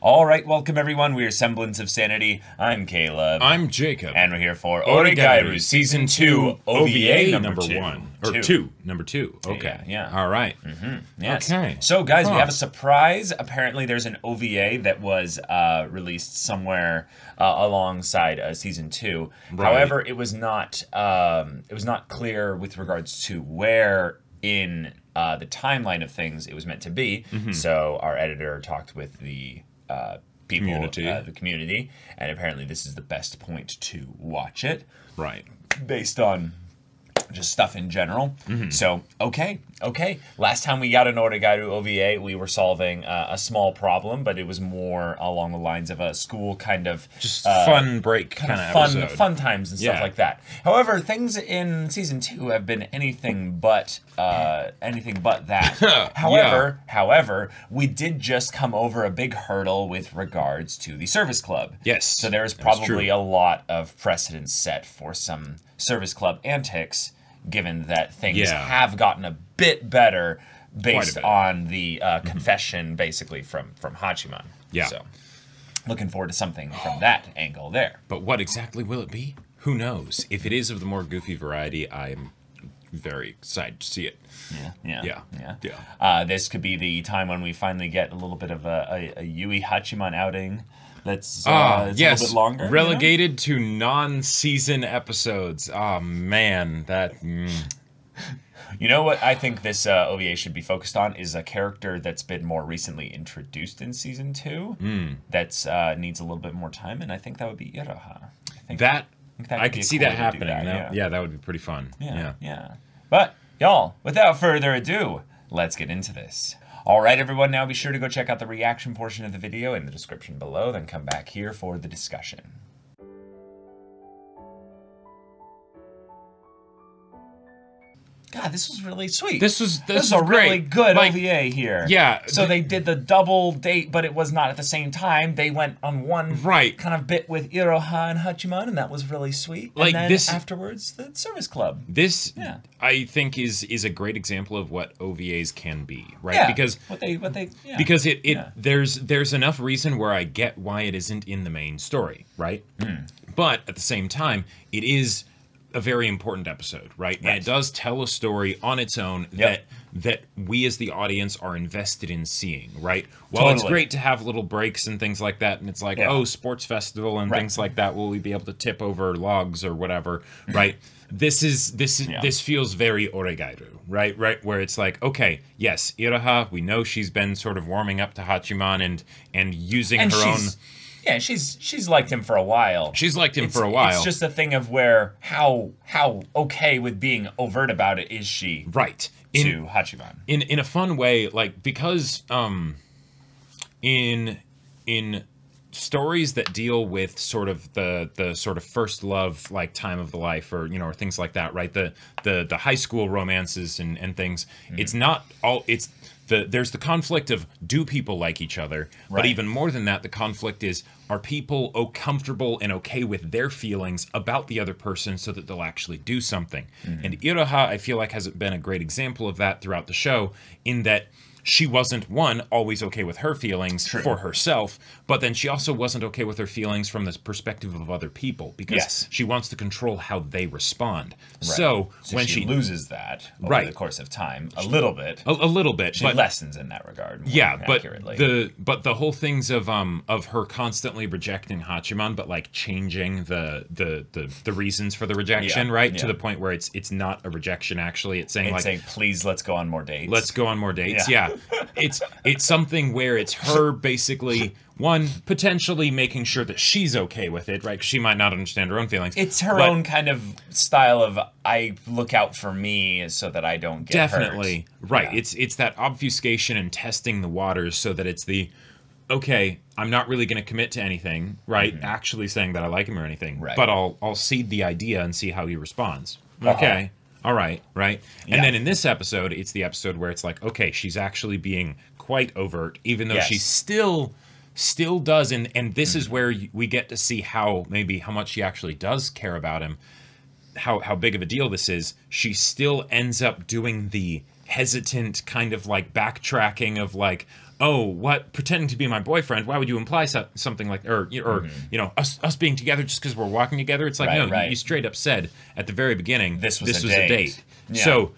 All right, welcome everyone. We are Semblance of Sanity. I'm Caleb. I'm Jacob. And we're here for Oregairu Season 2 OVA number 1. Number 2. Okay. Yeah. All right. Yes. Okay. So, guys, we have a surprise. Apparently, there's an OVA that was released somewhere alongside Season 2. Right. However, it was not clear with regards to where in the timeline of things it was meant to be. So, our editor talked with the people, the community, and apparently this is the best point to watch it. Right. Based on just stuff in general. So, okay. Last time we got an Oregairu OVA, we were solving a small problem, but it was more along the lines of a school kind of... Just fun break kind of episode. Fun times and stuff like that. However, things in Season 2 have been anything but that. However, we did just come over a big hurdle with regards to the service club. Yes. So there's probably a lot of precedent set for some service club antics, given that things have gotten a bit better based on the confession, basically, from Hachiman. Yeah. So, looking forward to something from that angle there. But what exactly will it be? Who knows? If it is of the more goofy variety, I'm very excited to see it. Yeah. This could be the time when we finally get a little bit of a Yui Hachiman outing. That's a little bit longer. Relegated to non-season episodes. Oh man, that. You know what I think this OVA should be focused on is a character that's been more recently introduced in Season 2 that's needs a little bit more time, and I think that would be Iroha. I could see that happening. Yeah, that would be pretty fun. Yeah. But, y'all, without further ado, let's get into this. All right, everyone, now be sure to go check out the reaction portion of the video in the description below, then come back here for the discussion. God, this was really sweet. This is a great. really good OVA here. Yeah. So they did the double date, but it was not at the same time. They went on one kind of bit with Iroha and Hachiman, and that was really sweet. Like and then afterwards, the service club. This, I think, is a great example of what OVAs can be, right? Yeah, because because there's enough reason where I get why it isn't in the main story, right? But at the same time, it is a very important episode, right? And it does tell a story on its own that we as the audience are invested in seeing, right? Well, it's great to have little breaks and things like that, and it's like, oh, sports festival and things like that. Will we be able to tip over logs or whatever, right? This feels very Oregairu, right? Where it's like, okay, yes, Iroha, we know she's been sort of warming up to Hachiman and using her own. Yeah, she's liked him for a while. She's liked him for a while. It's just a thing of where how okay with being overt about it is she? Right. To Hachiman. In a fun way, like because in stories that deal with sort of the sort of first love, like time of the life, or or things like that, right? The high school romances and things. It's not all. There's the conflict of, do people like each other? But even more than that, the conflict is, are people comfortable and okay with their feelings about the other person so that they'll actually do something? And Iroha, I feel like, has been a great example of that throughout the show, in that she wasn't, always okay with her feelings for herself, but then she also wasn't okay with her feelings from the perspective of other people, because she wants to control how they respond. So when she loses that over the course of time, a little bit. A little bit. She lessens in that regard. But the whole things of her constantly rejecting Hachiman, but like changing the reasons for the rejection, to the point where it's not a rejection actually. It's saying please, let's go on more dates. Let's go on more dates. It's something where it's her basically potentially making sure that she's okay with it, right? 'Cause she might not understand her own feelings. It's her own kind of style of, I look out for me so that I don't get hurt. Right. It's that obfuscation and testing the waters so that it's the, okay, I'm not really going to commit to anything, right? Actually saying that I like him or anything, but I'll seed the idea and see how he responds. Okay. All right, right? And then in this episode, it's the episode where it's like, okay, she's actually being quite overt, even though she still does, and this is where we get to see how much she actually does care about him, how big of a deal this is. She still ends up doing the hesitant kind of like backtracking of like, oh, what, pretending to be my boyfriend, why would you imply something like, or us being together just because we're walking together? It's like, Right, no, right. you straight up said at the very beginning, This was a a date. date. Yeah. So,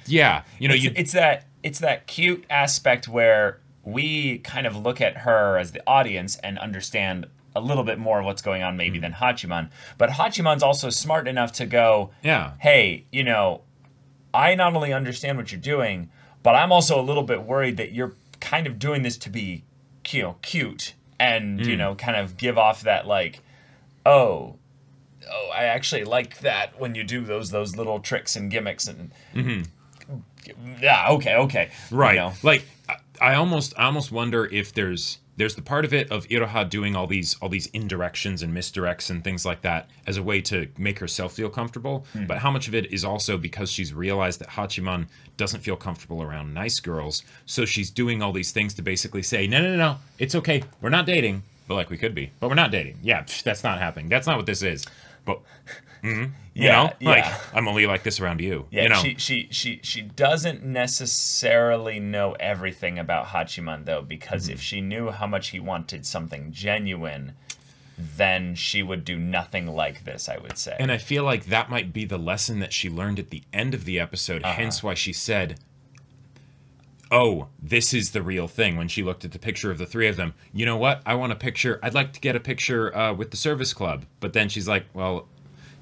yeah, It's that cute aspect where we kind of look at her as the audience and understand a little bit more of what's going on maybe than Hachiman. But Hachiman's also smart enough to go, Yeah. hey, I not only understand what you're doing, but I'm also a little bit worried that you're kind of doing this to be, cute and, kind of give off that like, oh, I actually like that when you do those little tricks and gimmicks and yeah, okay. Right. Like I almost wonder if there's the part of it of Iroha doing all these indirections and misdirects and things like that as a way to make herself feel comfortable, but how much of it is also because she's realized that Hachiman doesn't feel comfortable around nice girls, so she's doing all these things to basically say, no, it's okay, we're not dating, but like we could be, but we're not dating. Yeah, that's not happening. That's not what this is. But like I'm only like this around you. Yeah, she doesn't necessarily know everything about Hachiman though, because if she knew how much he wanted something genuine, then she would do nothing like this, I would say. And I feel like that might be the lesson that she learned at the end of the episode, hence why she said, oh, this is the real thing, when she looked at the picture of the three of them. You know what? I'd like to get a picture with the service club. But then she's like, well,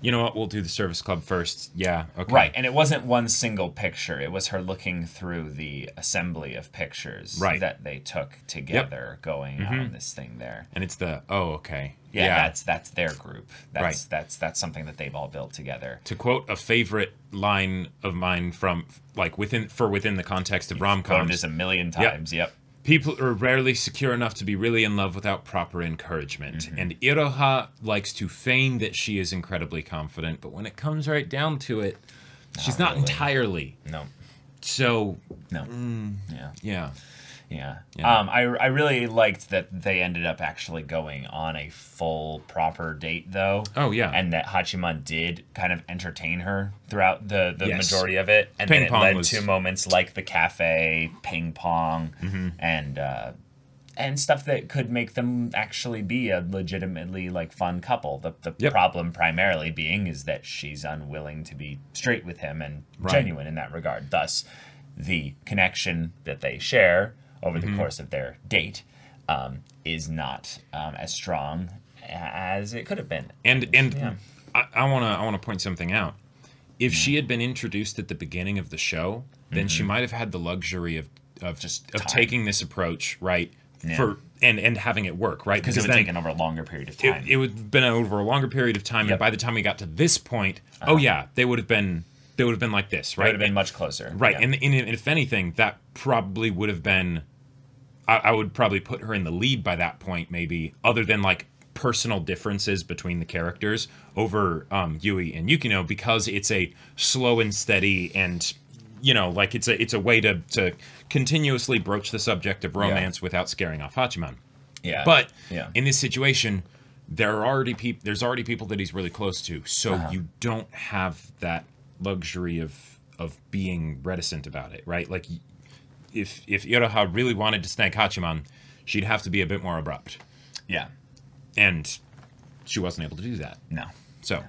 you know what? We'll do the service club first. Yeah, okay. Right, and it wasn't one single picture. It was her looking through the assembly of pictures that they took together going on this thing there. And it's the, oh, okay. Yeah, that's their group. That's something that they've all built together. To quote a favorite line of mine from, like, within the context of rom-coms. Quoted this a million times, yep. People are rarely secure enough to be really in love without proper encouragement. And Iroha likes to feign that she is incredibly confident, but when it comes right down to it, she's not really. entirely. No. So, No. yeah. I really liked that they ended up actually going on a full proper date though. Oh yeah. And that Hachiman did kind of entertain her throughout the Yes. majority of it. And Ping then it pong led was- to moments like the cafe, ping pong, and stuff that could make them actually be a legitimately like fun couple. The problem primarily being is that she's unwilling to be straight with him and genuine in that regard. Thus, the connection that they share over the course of their date is not as strong as it could have been. And I wanna point something out. If she had been introduced at the beginning of the show, then she might have had the luxury of taking this approach, right? Yeah. And having it work, right? Because it would have taken over a longer period of time. It would have been over a longer period of time, and by the time we got to this point, they would have been like this, right? It would have been much closer. Right, Yeah. and if anything, that probably would have been. I would probably put her in the lead by that point, maybe, other than like personal differences between the characters over Yui and Yukino, because it's a slow and steady, and like it's a way to continuously broach the subject of romance without scaring off Hachiman. Yeah. But yeah. in this situation, there's already people that he's really close to, so you don't have that luxury of being reticent about it, right? Like, if Iroha really wanted to snag Hachiman, she'd have to be a bit more abrupt. Yeah. And she wasn't able to do that. No. So.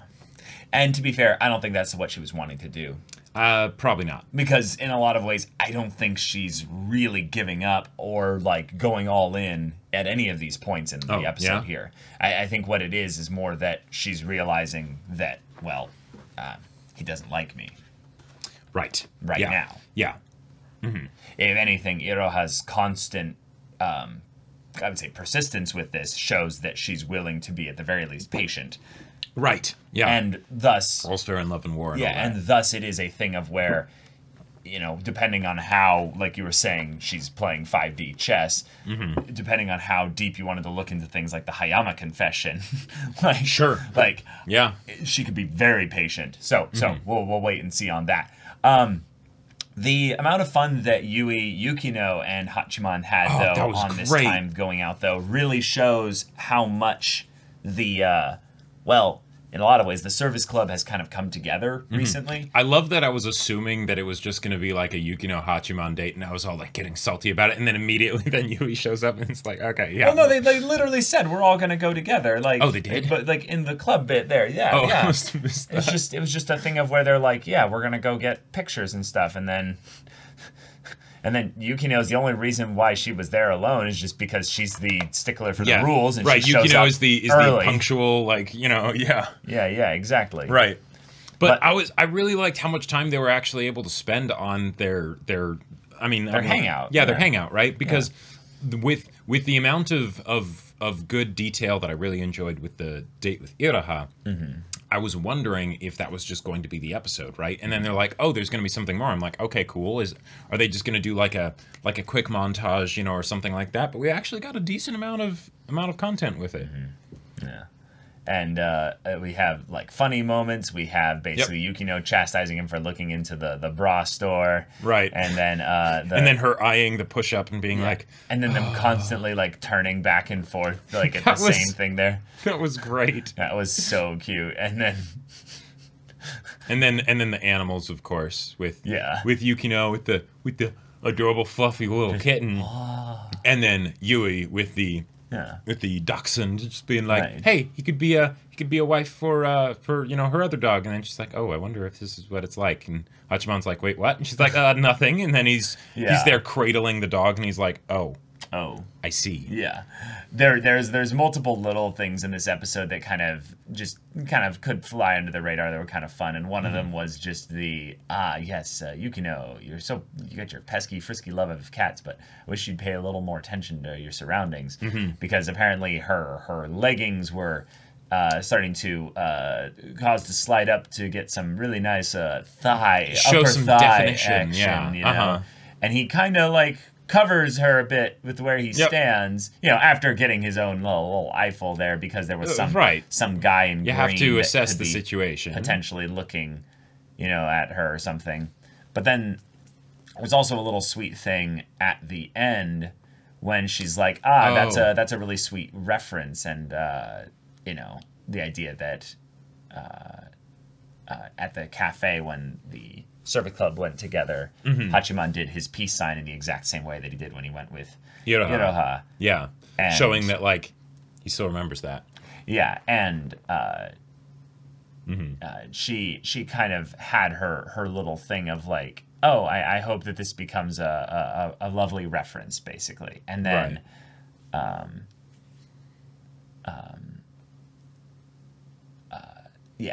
And to be fair, I don't think that's what she was wanting to do. Probably not. Because in a lot of ways, I don't think she's really giving up or like going all in at any of these points in the episode here. I think what it is more that she's realizing that, well, he doesn't like me. Right. Now. Yeah. Mm-hmm. If anything, Iroha's constant, I would say, persistence with this shows that she's willing to be at the very least patient. Right. Yeah. And thus, Girls Fair and Love and War. And all that. and thus it is a thing of where, depending on how, like you were saying, she's playing 5D chess. Mm-hmm. Depending on how deep you wanted to look into things like the Hayama confession, like sure, like yeah, she could be very patient. So we'll wait and see on that. The amount of fun that Yui, Yukino, and Hachiman had though on this time going out though really shows how much the in a lot of ways, the service club has kind of come together recently. I love that I was assuming that it was just going to be like a Yukino Hachiman date, and I was all like getting salty about it, and then immediately then Yui shows up, and it's like, okay, yeah. Well, no, they literally said we're all going to go together. Like, oh, they did? But like in the club bit there, yeah. Oh, yeah. I must have missed that. It was just a thing of where they're like, yeah, we're going to go get pictures and stuff, and then Yukino is the only reason why she was there alone is just because she's the stickler for the rules, and right. she shows Yukino up is the punctual, like, yeah. Yeah, exactly. Right. But I really liked how much time they were actually able to spend on their hangout. Yeah, their hangout, right? Because with the amount of good detail that I really enjoyed with the date with Iraha, I was wondering if that was just going to be the episode, right? And then they're like, "Oh, there's going to be something more." I'm like, "Okay, cool. Are they just going to do like a quick montage, or something like that?" But we actually got a decent amount of content with it. Yeah. And we have like funny moments. We have basically Yukino chastising him for looking into the bra store, right? And then and then her eyeing the push up and being like, and then them constantly like turning back and forth like at the same thing there. That was great. That was so cute. And then the animals, of course, with Yukino with the adorable fluffy little kitten, and then Yui with the dachshund, just being like, "Hey, he could be a wife for her other dog." And then she's like, "Oh, I wonder if this is what it's like." And Hachiman's like, "Wait, what?" And she's like, nothing." And then he's there cradling the dog, and he's like, "Oh, I see." Yeah, there's multiple little things in this episode that kind of could fly under the radar that were kind of fun, and one of them was just the Yukino, you got your pesky frisky love of cats, but I wish you'd pay a little more attention to your surroundings, because apparently her leggings were starting to cause to slide up to get some really nice upper thigh definition, action, and he kind of like covers her a bit with where he stands, after getting his own little eyeful there, because there was some guy in green. You have to assess the situation, potentially looking, at her or something. But then there's also a little sweet thing at the end when she's like, that's a really sweet reference, and the idea that at the cafe when the Service Club went together, Hachiman did his peace sign in the exact same way that he did when he went with Iraha. Yeah, and showing that like he still remembers that. Yeah, and she kind of had her little thing of like, oh, I hope that this becomes a lovely reference, basically, and then.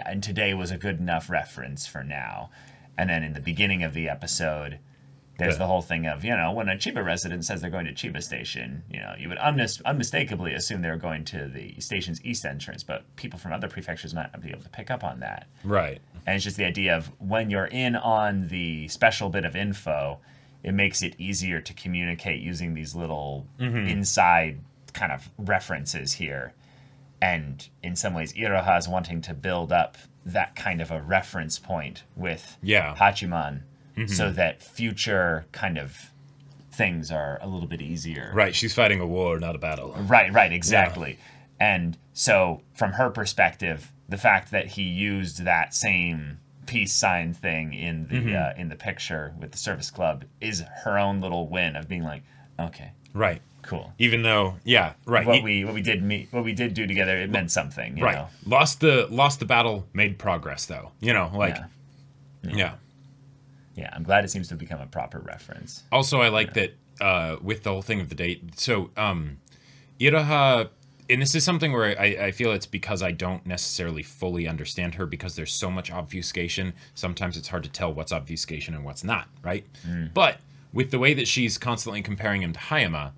And today was a good enough reference for now. And then in the beginning of the episode, there's the whole thing of, when a Chiba resident says they're going to Chiba Station, you would unmistakably assume they're going to the station's east entrance, but people from other prefectures might not be able to pick up on that. Right. And it's just the idea of when you're in on the special bit of info, it makes it easier to communicate using these little inside kind of references here. And in some ways, Iraha is wanting to build up that kind of a reference point with Hachiman, so that future kind of things are a little bit easier. Right, she's fighting a war, not a battle. Right, exactly. Yeah. And so from her perspective, the fact that he used that same peace sign thing in the picture with the service club is her own little win of being like, okay. Right. Cool. Even though, right. What we did do together, it meant something. You know? Lost the battle, made progress though. Yeah. I'm glad it seems to have become a proper reference. Also, I like that with the whole thing of the date. So, Iraha, and this is something where I feel it's because I don't necessarily fully understand her, because there's so much obfuscation. Sometimes it's hard to tell what's obfuscation and what's not, right? But with the way that she's constantly comparing him to Hayama,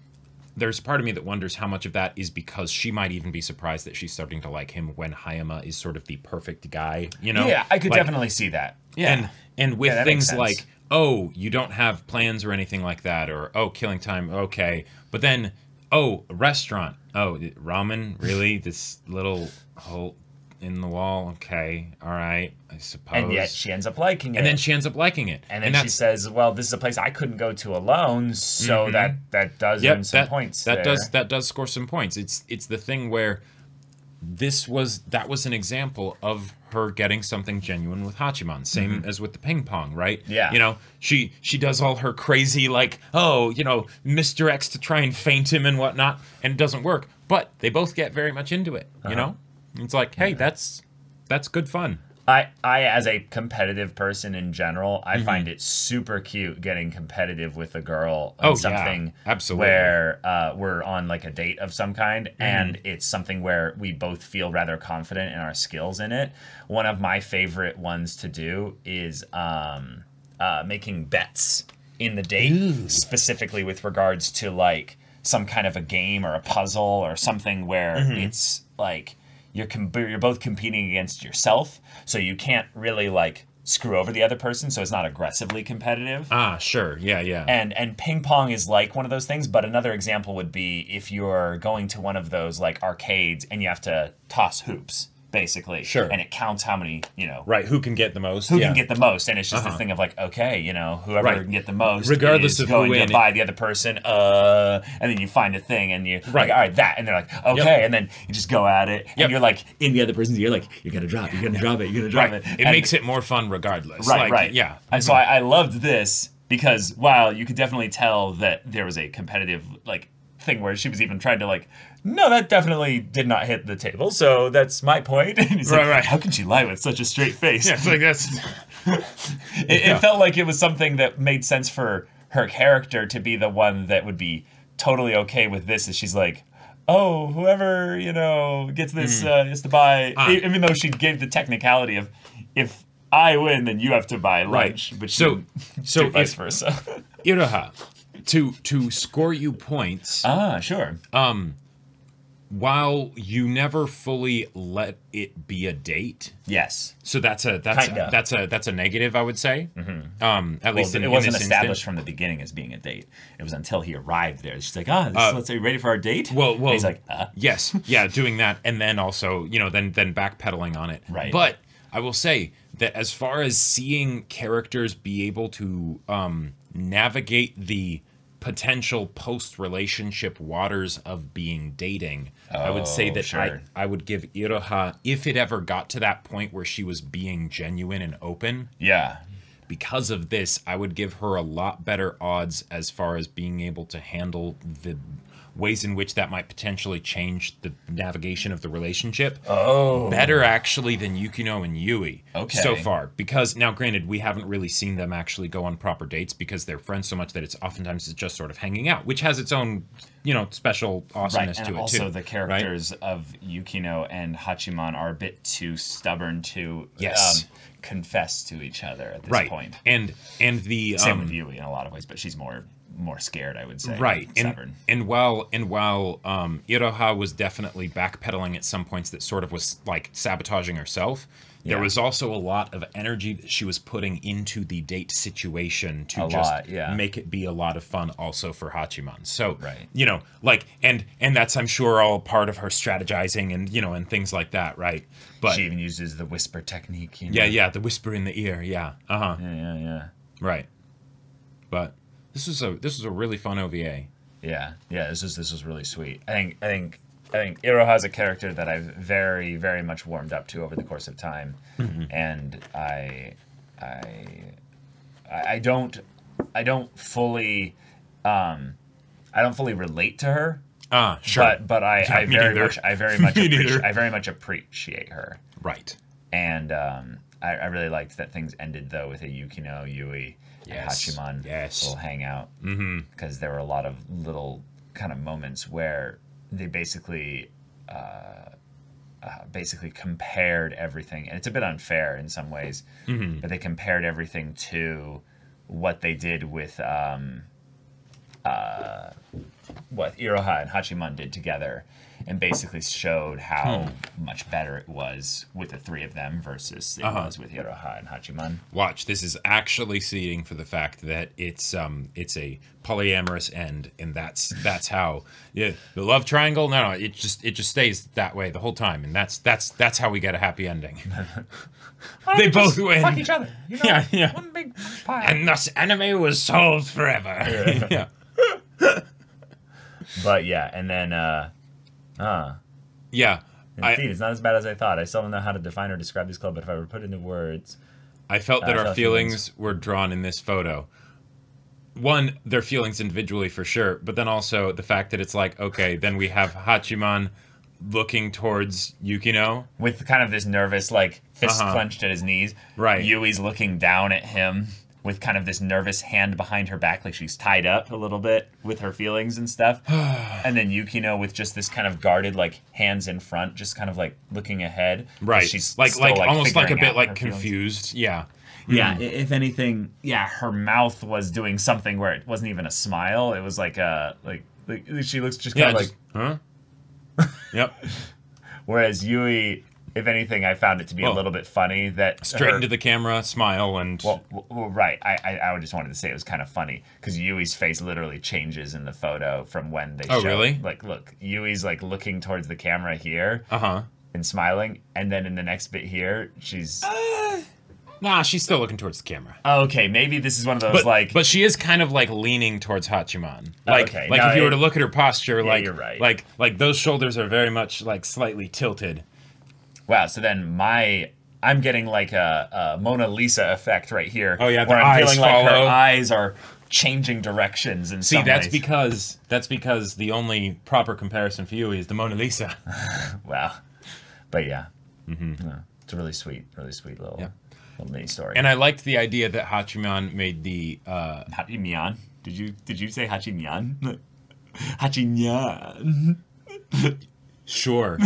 there's part of me that wonders how much of that is because she might even be surprised that she's starting to like him when Hayama is sort of the perfect guy, Yeah, I could definitely see that. Yeah. And with things like, oh, you don't have plans or anything like that, or, oh, killing time, okay. But then, oh, a restaurant. Oh, ramen? Really? This little hole in the wall? Okay, all right, I suppose. And yet she ends up liking it. And then she ends up liking it. And then she says, well, this is a place I couldn't go to alone, so that does earn some points that does score some points. It's the thing where that was an example of her getting something genuine with Hachiman. Same as with the ping pong, right? Yeah. You know, she does all her crazy, like, oh, you know, misdirects to try and feint him and whatnot, and it doesn't work. But they both get very much into it, you know? It's like, hey, that's good fun. I as a competitive person in general, I find it super cute getting competitive with a girl on something absolutely. where we're on like a date of some kind, and it's something where we both feel rather confident in our skills in it. One of my favorite ones to do is making bets in the date, specifically with regards to like some kind of a game or a puzzle or something where it's like you're both competing against yourself, so you can't really like screw over the other person, so it's not aggressively competitive. Sure. Yeah. And ping pong is like one of those things, but another example would be if you're going to one of those like arcades and you have to toss hoops, basically. Sure. And it counts how many, you know. Right, who can get the most? Who can get the most, and it's just a thing of like, okay, you know, whoever can get the most, regardless is of going who to buy the other person. And then you find a thing, and you like, all right, that, and they're like, okay, and then you just go at it, and you're like in the other person's ear, like, you're gonna drop it, you're gonna drop it, you're gonna drop it. It makes it more fun regardless. Right, like, yeah. And so I loved this because while you could definitely tell that there was a competitive like thing where she was even trying to like, no, that definitely did not hit the table, so that's my point. And he's like, how can she lie with such a straight face? Yeah, it's like that's it felt like it was something that made sense for her character to be the one that would be totally okay with this, as she's like, oh, whoever, you know, gets this is to buy, even though she gave the technicality of, if I win, then you have to buy lunch, but so vice versa. Iroha, to score you points. Sure. While you never fully let it be a date. Yes. So that's a negative, I would say. At least it wasn't established from the beginning as being a date. It was until he arrived there. She's like, let's say, ready for our date? Well, and he's like, yes, yeah, doing that, and then also, you know, then backpedaling on it. Right. But I will say that as far as seeing characters be able to navigate the potential post-relationship waters of being dating, I would say that sure. I would give Iroha, if it ever got to that point where she was being genuine and open, because of this, I would give her a lot better odds as far as being able to handle the ways in which that might potentially change the navigation of the relationship. Better actually than Yukino and Yui so far. Because now, granted, we haven't really seen them actually go on proper dates because they're friends so much that it's just sort of hanging out, which has its own, you know, special awesomeness to it too. And also the characters of Yukino and Hachiman are a bit too stubborn to confess to each other at this point. And the same with Yui in a lot of ways, but she's more scared, I would say. Right. Stubborn. And while Iroha was definitely backpedaling at some points, that sort of was like sabotaging herself, there was also a lot of energy that she was putting into the date situation to make it be a lot of fun also for Hachiman. So, you know, like, and that's, I'm sure, all part of her strategizing and, you know, and things like that, right? But she even uses the whisper technique. You know? Yeah, the whisper in the ear, Yeah. Right. But this was a really fun OVA. Yeah. This was really sweet. I think Iroha is a character that I've very, very much warmed up to over the course of time, and I don't fully relate to her. Sure. But I very much appreciate her. Right. And I really liked that things ended though with a Yukino, Yui, and Hachiman little hangout, because there were a lot of little kind of moments where they basically compared everything, and it's a bit unfair in some ways, but they compared everything to what they did with what Iroha and Hachiman did together, and basically showed how much better it was with the three of them versus it was with Iroha and Hachiman. Watch, this is actually seeding for the fact that it's a polyamorous end, and that's how the love triangle. No, it just stays that way the whole time, and that's how we get a happy ending. They both win. Fuck each other. You know, yeah. One big pile. And thus anime was solved forever. Yeah. But yeah, and then Indeed, it's not as bad as I thought. I still don't know how to define or describe this club, but if I were to put it into words... I felt that our felt feelings were drawn in this photo. One, their feelings individually for sure, but then also the fact that it's like, okay, then we have Hachiman looking towards Yukino. With kind of this nervous, like, fist clenched at his knees. Right. Yui's looking down at him with kind of this nervous hand behind her back, like she's tied up a little bit with her feelings and stuff. And then Yukino with just this kind of guarded, like, hands in front, just kind of, like, looking ahead. Right. She's like still, almost like a figuring bit out like her feelings. confused. Yeah. Yeah, if anything, her mouth was doing something where it wasn't even a smile. It was like she looks just kind of like, huh? Yep. Whereas Yui, if anything, I found it to be a little bit funny that Straight into the camera, smile, and... Well, right. I just wanted to say it was kind of funny because Yui's face literally changes in the photo from when they show. Oh, really? Like, look, Yui's like looking towards the camera here and smiling, and then in the next bit here, she's... Nah, she's still looking towards the camera. Okay, maybe this is one of those But she is kind of like leaning towards Hachiman. Like, Okay, like no, if you were to look at her posture, like, you're right. like those shoulders are very much like slightly tilted. Wow, so then I'm getting like a Mona Lisa effect right here. Oh, yeah, the where I'm eyes feeling like her follow. eyes are changing directions in some that's ways. because the only proper comparison for you is the Mona Lisa. Wow. But yeah. No, it's a really sweet little mini story. And I liked the idea that Hachiman made the Hachimyan. Did you say Hachimyan? Hachimyan. Sure.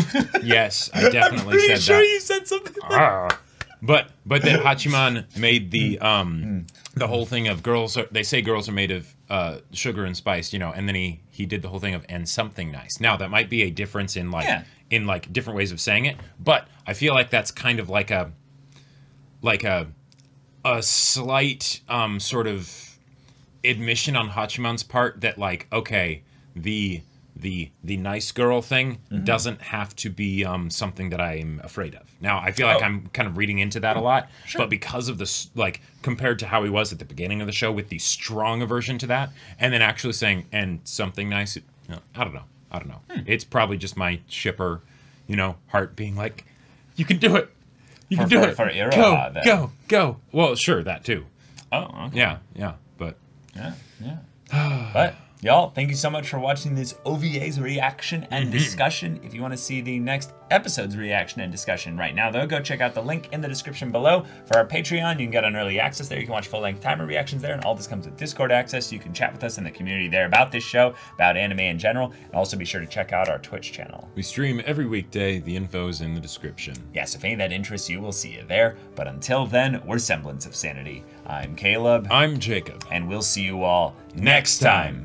Yes, I definitely said sure that. you said something. But then Hachiman made the whole thing of they say girls are made of sugar and spice, and then he did the whole thing of and something nice. Now that might be a difference in like different ways of saying it, but I feel like that's kind of like a slight sort of admission on Hachiman's part that like, okay, the nice girl thing doesn't have to be something that I'm afraid of. Now, I feel like I'm kind of reading into that a lot, but because of this, like, compared to how he was at the beginning of the show with the strong aversion to that, and then actually saying, and something nice, I don't know. It's probably just my shipper, heart being like, you can do it. You can do it. For Iroha, then. Go. Well, sure, that too. Oh, okay. Yeah, but... Yeah. But, y'all, thank you so much for watching this OVA's reaction and discussion. If you want to see the next episode's reaction and discussion right now, though, go check out the link in the description below. For our Patreon, you can get on early access there. You can watch full-length timer reactions there, and all this comes with Discord access, so you can chat with us in the community there about this show, about anime in general, and also be sure to check out our Twitch channel. We stream every weekday. The info's in the description. Yes, if any of that interests you, we'll see you there. But until then, we're Semblance of Sanity. I'm Caleb. I'm Jacob. And we'll see you all next time.